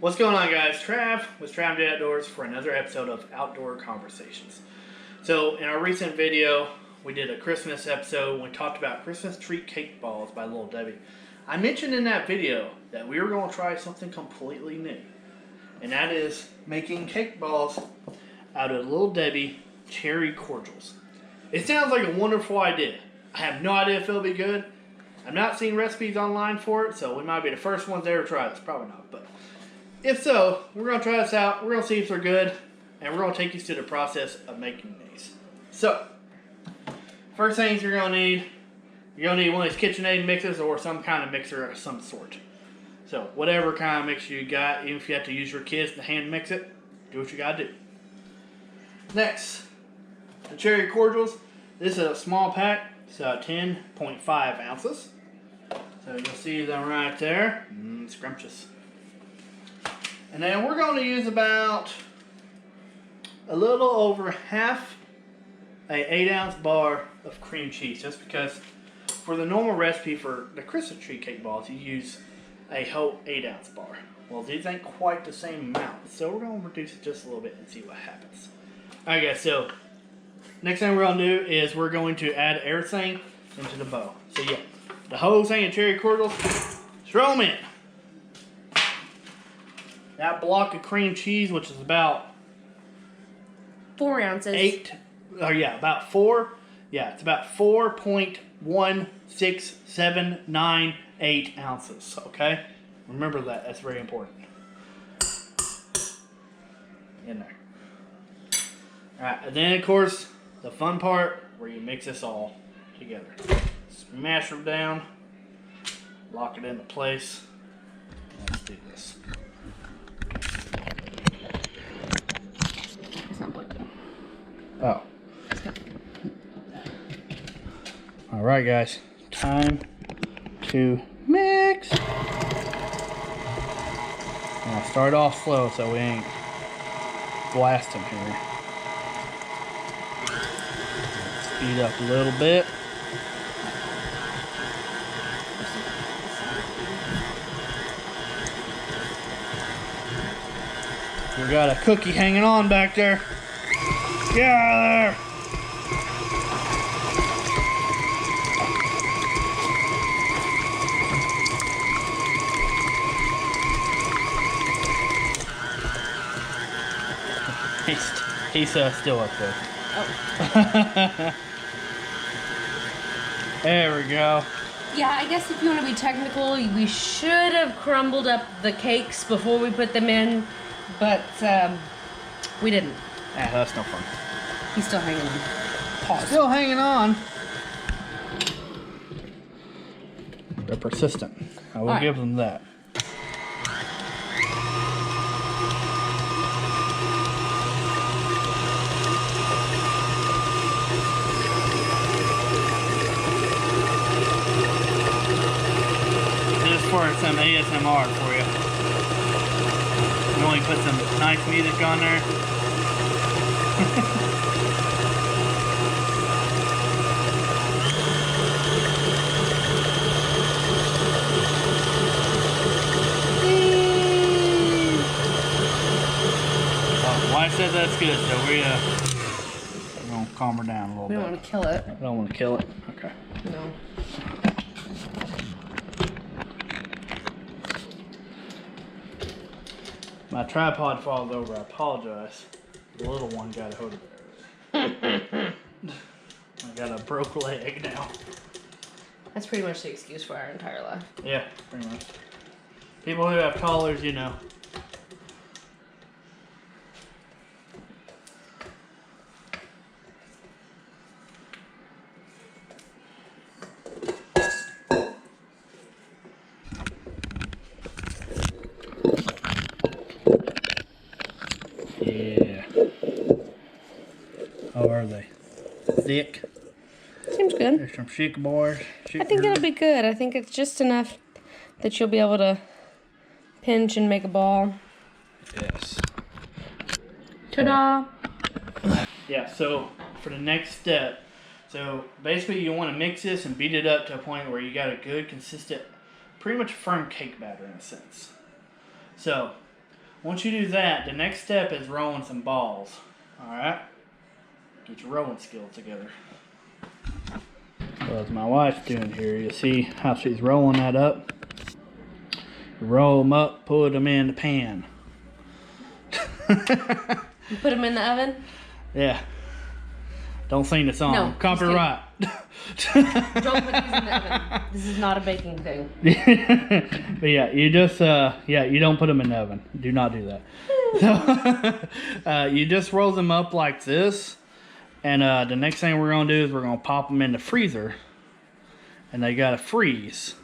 What's going on, guys? Trav with Trav Day Outdoors for another episode of Outdoor Conversations. So in our recent video, we did a Christmas episode. We talked about Christmas tree cake balls by Little Debbie. I mentioned in that video that we were going to try something completely new, and that is making cake balls out of Little Debbie Cherry Cordials. It sounds like a wonderful idea. I have no idea if it'll be good. I've not seen recipes online for it, so we might be the first ones to ever try this. Probably not, but if so, we're going to try this out. We're going to see if they're good, and we're going to take you through the process of making these. So, first things you're going to need one of these KitchenAid mixers or some kind of mixer of some sort. So, whatever kind of mixer you got, even if you have to use your kids to hand mix it, do what you got to do. Next, the cherry cordials. This is a small pack, so 10.5 ounces. So you'll see them right there. Scrumptious. And then we're going to use about a little over half an 8-ounce bar of cream cheese, just because for the normal recipe for the Christmas tree cake balls, you use a whole 8-ounce bar. Well, these ain't quite the same amount, so we're going to reduce it just a little bit and see what happens. Alright guys, so next thing we're going to do is we're going to add everything into the bowl. So yeah, the whole thing of cherry cordials, throw them in. That block of cream cheese, which is about 4 ounces. It's about 4.16798 ounces. Okay, remember that. That's very important. In there. All right, and then of course the fun part where you mix this all together. Smash them down, lock it into place. Let's do this. Oh. Alright guys, time to mix. And I'll start off slow so we ain't blasting here. Speed up a little bit. We got a cookie hanging on back there. Get out of there! He's still up there. Oh. There we go. Yeah, I guess if you want to be technical, we should have crumbled up the cakes before we put them in, but we didn't. Yeah, that's no fun. He's still hanging on. Pause. Still hanging on. They're persistent. I will give them that. Just for some ASMR for you. You only put some nice music on there. I said that's good, so we're gonna calm her down a little bit. We don't want to kill it. I don't want to kill it. Okay. No. My tripod falls over. I apologize. The little one got a hold of it. I got a broke leg now. That's pretty much the excuse for our entire life. Yeah, pretty much. People who have toddlers, you know. Yeah. How are they? Thick? Seems good. There's some chick boys. I think it'll be good. I think it's just enough that you'll be able to pinch and make a ball. Yes. Ta-da! Yeah, so for the next step, so basically you want to mix this and beat it up to a point where you got a good, consistent, pretty much firm cake batter in a sense. So Once you do that, the next step is rolling some balls. Alright? Get your rolling skills together. So as my wife's doing here, you see how she's rolling that up? You roll them up, put them in the pan. You put them in the oven? Yeah. Don't sing the song. No, Copyright. Don't put these in the oven. This is not a baking thing. But yeah, you just you don't put them in the oven. Do not do that. So, you just roll them up like this, and the next thing we're gonna do is we're gonna pop them in the freezer, and they gotta freeze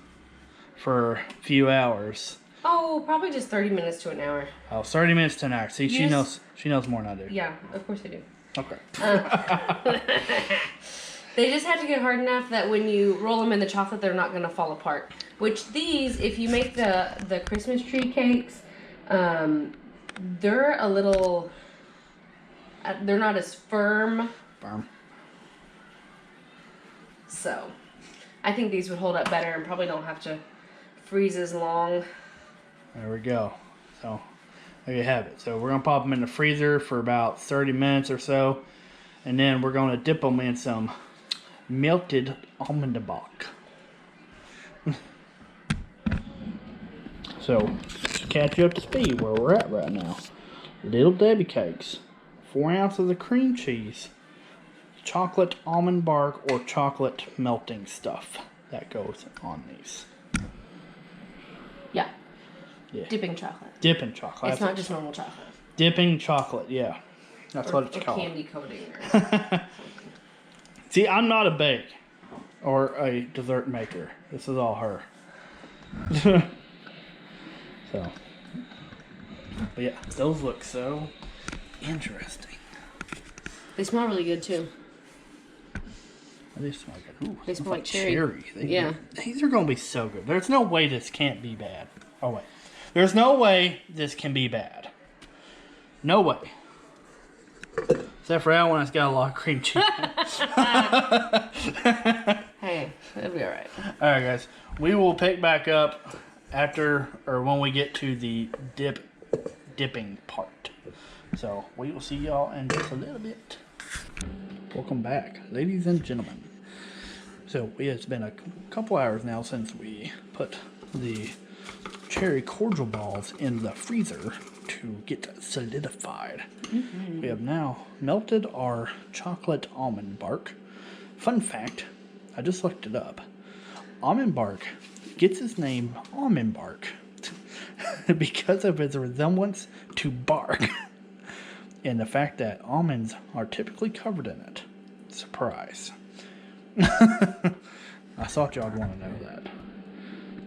for a few hours. Oh, probably just 30 minutes to an hour. Oh, 30 minutes to an hour. See, she knows more than I do. Yeah, of course I do. Okay. They just have to get hard enough that when you roll them in the chocolate, they're not going to fall apart. Which these, if you make the Christmas tree cakes, they're a little, they're not as firm. So, I think these would hold up better and probably don't have to freeze as long. There we go. So, there you have it. So, we're going to pop them in the freezer for about 30 minutes or so. And then we're going to dip them in some melted almond bark. So, to catch you up to speed where we're at right now. Little Debbie cakes. 4 ounces of cream cheese. Chocolate almond bark or chocolate melting stuff that goes on these. Yeah. Yeah. Dipping chocolate. Dipping chocolate. It's not just normal chocolate. Dipping chocolate, yeah. That's what it's called. Candy coating. See, I'm not a bake or a dessert maker. This is all her. So, but yeah, those look so interesting. They smell really good too. They smell good. Ooh, they smell like cherry. Yeah. These are going to be so good. There's no way this can't be bad. Oh, wait. There's no way this can be bad. No way. Except for that one that's got a lot of cream cheese. Hey, it'll be alright. Alright, guys. We will pick back up after, or when we get to the dipping part. So, we will see y'all in just a little bit. Welcome back, ladies and gentlemen. So, it's been a couple hours now since we put the cherry cordial balls in the freezer to get solidified. Mm-hmm. We have now melted our chocolate almond bark. Fun fact, I just looked it up. Almond bark gets its name almond bark because of its resemblance to bark and the fact that almonds are typically covered in it. Surprise. I thought y'all would want to know that.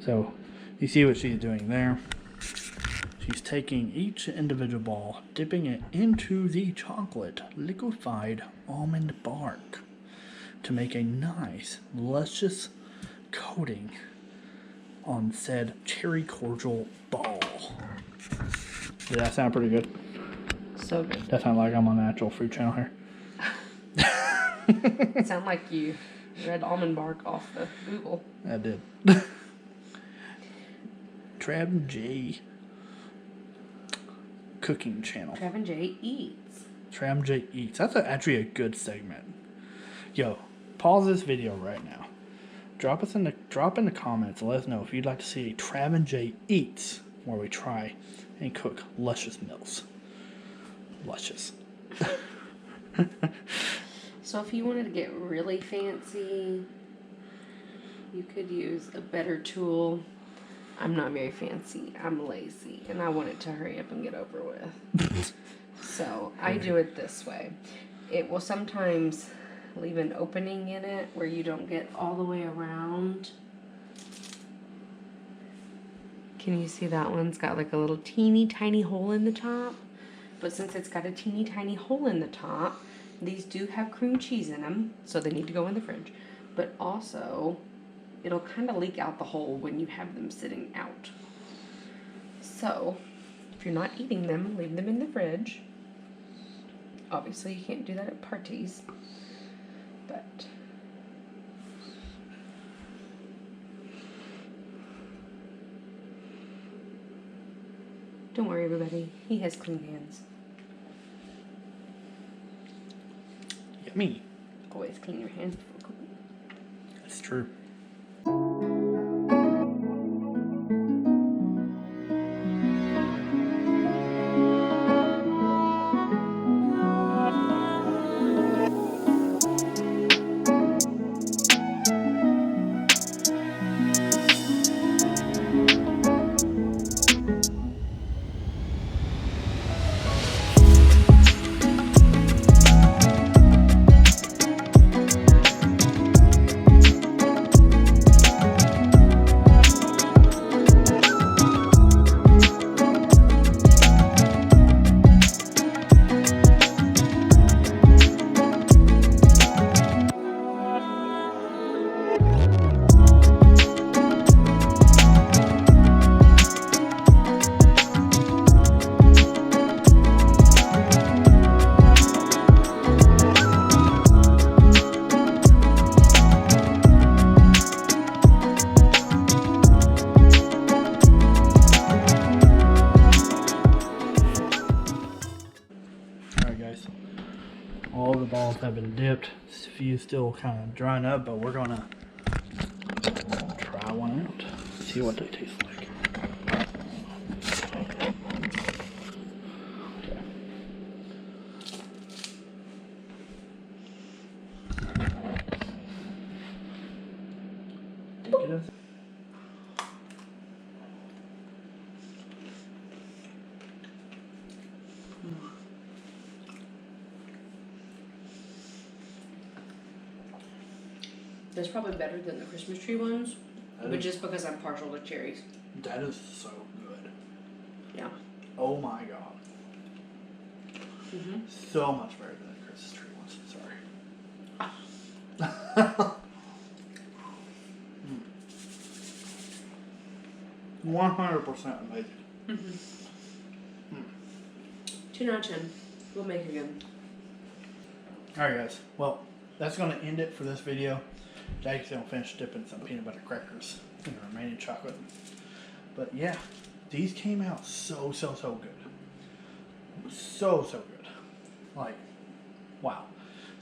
So, you see what she's doing there? She's taking each individual ball, dipping it into the chocolate liquefied almond bark to make a nice, luscious coating on said cherry cordial ball. Did that sound pretty good? So good. That sounds like I'm on the Natural Food Channel here. It sounded like you read almond bark off of Google. I did. Trav and J cooking channel. Trav and J eats. Trav and J eats. That's actually a good segment. Yo, pause this video right now. Drop in the comments and let us know if you'd like to see a Trav and J eats, where we try and cook luscious meals. Luscious. So if you wanted to get really fancy, you could use a better tool. I'm not very fancy. I'm lazy, and I want it to hurry up and get over with. So I do it this way. It will sometimes leave an opening in it where you don't get all the way around. Can you see that one's got like a little teeny tiny hole in the top? But since it's got a teeny tiny hole in the top, these do have cream cheese in them, so they need to go in the fridge. But also, it'll kind of leak out the hole when you have them sitting out. So, if you're not eating them, leave them in the fridge. Obviously, you can't do that at parties. But Don't worry, everybody. He has clean hands. Yummy. Always clean your hands before cooking. That's true. All the balls have been dipped. A few still kind of drying up, but we're gonna try one out. See what they taste like. Think it is. That's probably better than the Christmas tree ones, That but is- just because I'm partial to cherries. That is so good. Yeah. Oh my god. Mm-hmm. So much better than the Christmas tree ones. Sorry. 100% amazing. Mm-hmm. 10 out of 10. We'll make again. Alright guys, well, that's going to end it for this video. Jack's going to finish dipping some peanut butter crackers in the remaining chocolate. But yeah, these came out so good. So good. Like, wow.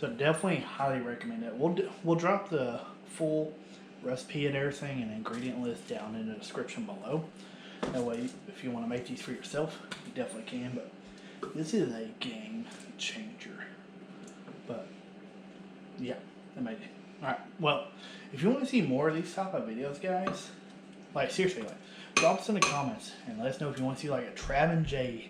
So definitely highly recommend it. We'll drop the full recipe and everything and ingredient list down in the description below. That way, if you want to make these for yourself, you definitely can. But this is a game changer. But yeah, amazing. Alright, well, if you want to see more of these type of videos, guys, like seriously, like, drop us in the comments and let us know if you want to see like a Trav and Jay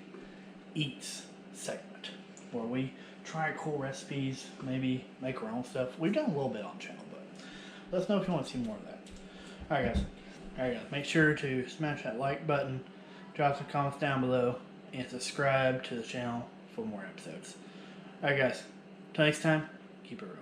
Eats segment where we try cool recipes, maybe make our own stuff. We've done a little bit on the channel, but let us know if you want to see more of that. Alright guys, make sure to smash that like button, drop some comments down below, and subscribe to the channel for more episodes. Alright guys, till next time, keep it real.